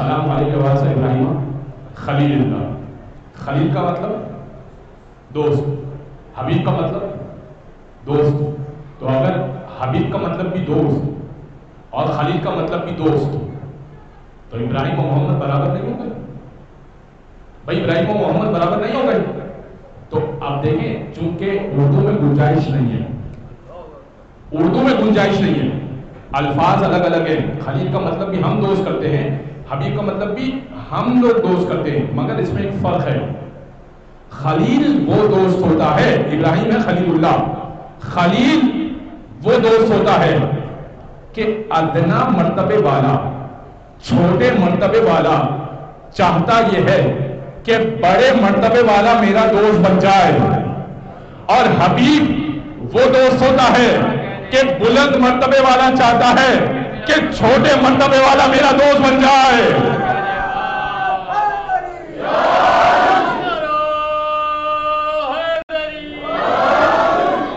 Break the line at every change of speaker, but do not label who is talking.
السلام علیکم وعلیکم ابراہیم خلیل اللہ. خلیل کا مطلب دوست، حبیب کا مطلب دوست. تو اگر حبیب کا مطلب بھی دوست اور خلیل کا مطلب بھی دوست تو ابراہیم و محمد برابر نہیں ہو گئے بھائی، ابراہیم و محمد برابر نہیں ہو گئے. تو آپ دیکھیں چونکہ اردو میں گنجائش نہیں ہے، اردو میں گنجائش نہیں ہے، الفاظ الگ الگ ہیں. خلیل کا مطلب بھی ہم دوست کرتے ہیں، حبیب کا مطلب بھی ہم لوگ دوست کرتے ہیں، مگر اس میں ایک فرق ہے. خلیل وہ دوست ہوتا ہے، ابراہیم ہے خلیل اللہ، خلیل وہ دوست ہوتا ہے کہ ادنا مرتبے والا، چھوٹے مرتبے والا چاہتا یہ ہے کہ بڑے مرتبے والا میرا دوست بن جائے. اور حبیب وہ دوست ہوتا ہے کہ بلند مرتبے والا چاہتا ہے کہ چھوٹے مرتبے والا میرا دوست بن جائے.